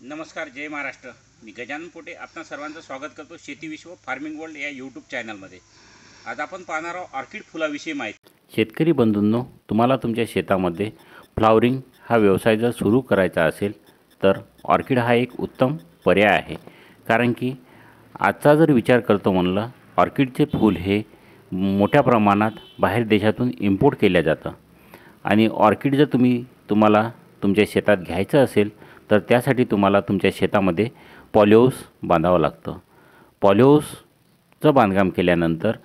नमस्कार, जय महाराष्ट्र. मी गजानन पोटे आपणा सर्वांचं स्वागत करतो शेती विश्व फार्मिंग वर्ल्ड या यूट्यूब चॅनलमध्ये. आज आपण पाहणार आहोत ऑर्किड फुलाविषयी माहिती. शेतकरी बंधूंनो, तुम्हाला तुमच्या शेतामध्ये फ्लावरिंग हा व्यवसाय जर सुरू करायचा असेल तर ऑर्किड हा एक उत्तम पर्याय आहे. कारण की आजचा जर विचार करतो म्हणलं, ऑर्किडचे फूल हे मोठ्या प्रमाणात बाहेर देशातून इम्पोर्ट केल्या जातं आणि ऑर्किड जर तुम्हाला तुमच्या शेतात घ्यायचं असेल तर त्यासाठी तुम्हाला तुमच्या शेतामध्ये पॉलीहाऊस बांधावं लागतं. पॉलीहाऊसचं बांधकाम केल्यानंतर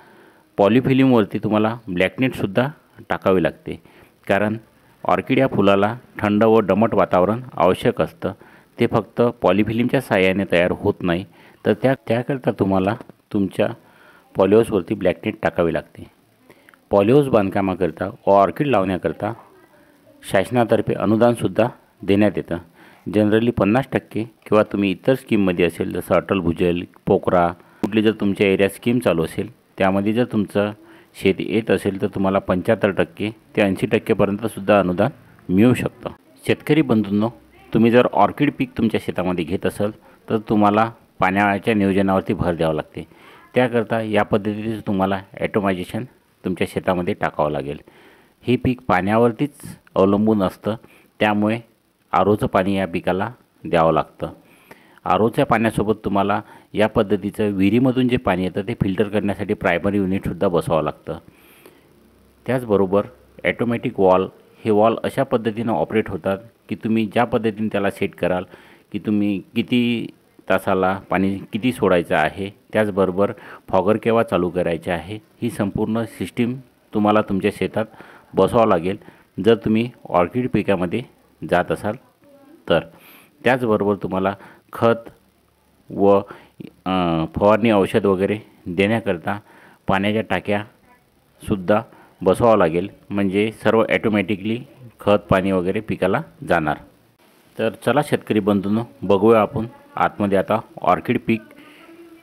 पॉलीफिलिमवरती तुम्हाला ब्लॅकनेटसुद्धा टाकावे लागते. कारण ऑर्किड या फुलाला थंड व दमट वातावरण आवश्यक असतं. ते फक्त पॉलीफिलिमच्या साहाय्याने तयार होत नाही, तर त्याकरता तुम्हाला तुमच्या पॉलीहाऊसवरती ब्लॅकनेट टाकावे लागते. पॉलीहाऊस बांधकामाकरता व ऑर्किड लावण्याकरता शासनातर्फे अनुदानसुद्धा देण्यात येतं. जनरली 50% किंवा तुम्ही इतर स्कीममध्ये असेल जसं अटल भूजल, पोकरा, कुठली जर तुमच्या एरियात स्कीम चालू असेल त्यामध्ये जर तुमचं शेत येत असेल तर तुम्हाला 75% ते 80%पर्यंतसुद्धा अनुदान मिळू शकतं. शेतकरी बंधूंनो, तुम्ही जर ऑर्किड पीक तुमच्या शेतामध्ये घेत असाल तर तुम्हाला पाण्याच्या नियोजनावरती भर द्यावं लागते. त्याकरता या पद्धतीने तुम्हाला ॲटोमायझेशन तुमच्या शेतामध्ये टाकावं लागेल. हे पीक पाण्यावरतीच अवलंबून असतं, त्यामुळे आरोचं पाणी या पिकाला द्यावं लागतं. आरोच्या पाण्यासोबत तुम्हाला या पद्धतीचं विहिरीमधून जे पाणी येतं ते फिल्टर करण्यासाठी प्रायमरी युनिटसुद्धा बसवावं लागतं. त्याचबरोबर ॲटोमॅटिक वॉल, हे वॉल अशा पद्धतीनं ऑपरेट होतात की तुम्ही ज्या पद्धतीने त्याला सेट कराल की तुम्ही किती तासाला पाणी किती सोडायचं आहे, त्याचबरोबर फॉगर केव्हा चालू करायचे आहे, ही संपूर्ण सिस्टीम तुम्हाला तुमच्या शेतात बसवावं लागेल जर तुम्ही ऑर्किड पिकामध्ये जात असाल तर. त्याचबरोबर तुम्हाला खत व फवारणी औषध वगैरे देण्याकरता पाण्याच्या टाक्यासुद्धा बसवावं लागेल, म्हणजे सर्व ॲटोमॅटिकली खत पाणी वगैरे पिकाला जाणार. तर चला शेतकरी बंधूंनो, बघूया आपण आतमध्ये आता ऑर्किड पीक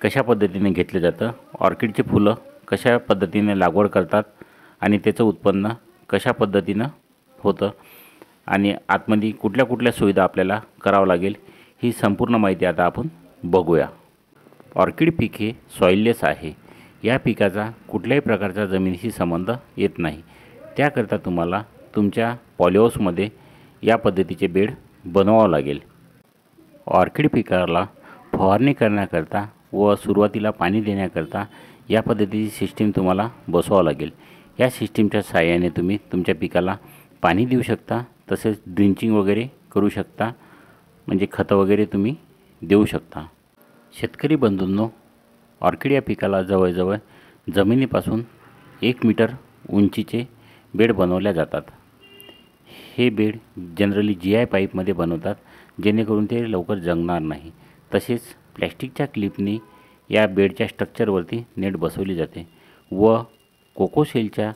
कशा पद्धतीने घेतलं जातं, ऑर्किडचे फुलं कशा पद्धतीने लागवड करतात आणि त्याचं उत्पन्न कशा पद्धतीनं होतं आणि आतमध्ये कुठल्या कुठल्या सुविधा आपल्याला करावं लागेल, ही संपूर्ण माहिती आता आपण बघूया. ऑर्किड पीक हे सॉइललेस आहे. या पिकाचा कुठल्याही प्रकारचा जमिनीशी संबंध येत नाही. त्याकरता तुम्हाला तुमच्या पॉलीहाऊसमध्ये या पद्धतीचे बेड बनवावं लागेल. ऑर्किड पिकाला फवारणी करण्याकरता व सुरुवातीला पाणी देण्याकरता या पद्धतीची सिस्टीम तुम्हाला बसवावं लागेल. या सिस्टीमच्या साहाय्याने तुम्ही तुमच्या पिकाला पाणी देऊ शकता, तसेच ड्रिंचिंग वगैरे करू शकता, म्हणजे खतं वगैरे तुम्ही देऊ शकता. शेतकरी बंधूंनो, ऑर्किड या पिकाला जवळजवळ जमिनीपासून 1 मीटर उंचीचे बेड बनवल्या जातात. हे बेड जनरली GI पाईपमध्ये बनवतात, जेणेकरून ते लवकर जंगणार नाही. तसेच प्लॅस्टिकच्या क्लिपनी या बेडच्या स्ट्रक्चरवरती नेट बसवली जाते व कोकोशेलच्या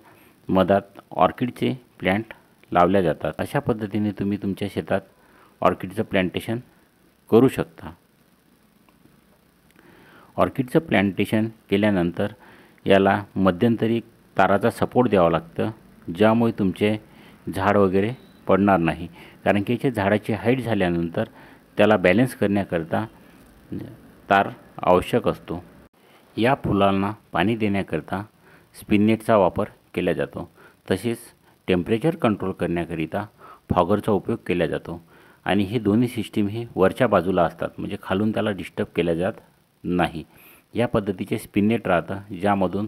मधात ऑर्किडचे प्लॅन्ट लावल्या जातात. अशा पद्धतीने तुम्ही तुमच्या शेतात ऑर्किडचं प्लॅन्टेशन करू शकता. ऑर्किडचं प्लॅन्टेशन केल्यानंतर याला मध्यंतरी ताराचा सपोर्ट द्यावा लागतं, ज्यामुळे तुमचे झाड वगैरे पडणार नाही. कारण की याच्या झाडाची हाईट झाल्यानंतर त्याला बॅलन्स करण्याकरता तार आवश्यक असतो. या फुलांना पाणी देण्याकरता स्पिननेटचा वापर केला जातो. तसेच टेम्परेचर कंट्रोल करण्याकरिता फॉगरचा उपयोग केला जातो. आणि हे दोन्ही सिस्टीम हे वरच्या बाजूला असतात, म्हणजे खालून त्याला डिस्टर्ब केल्या जात नाही. या पद्धतीचे स्पिननेट राहतं, ज्यामधून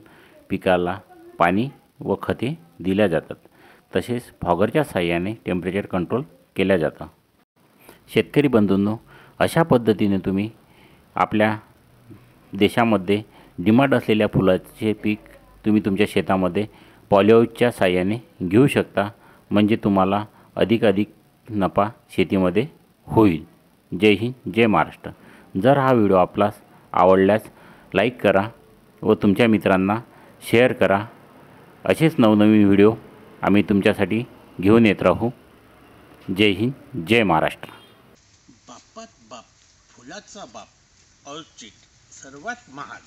पिकाला पाणी व खते दिल्या जातात. तसेच फॉगरच्या साहाय्याने टेम्परेचर कंट्रोल केल्या जातं. शेतकरी बंधूंनो, अशा पद्धतीने तुम्ही आपल्या देशामध्ये डिमांड असलेल्या फुलाचे पीक तुम्ही तुमच्या शेतामध्ये पॉलीहाऊसच्या साहाय्याने घेऊ शकता, म्हणजे तुम्हाला अधिकाधिक नफा शेतीमध्ये होईल. जय हिंद, जय महाराष्ट्र. जर हा व्हिडिओ आपल्यास आवडल्यास लाईक करा व तुमच्या मित्रांना शेअर करा. असेच नवनवीन व्हिडिओ आम्ही तुमच्यासाठी घेऊन येत राहू. जय हिंद, जय महाराष्ट्र. बापात बाप, फुलाचा बाप, ऑर्चिड सर्वात महाग.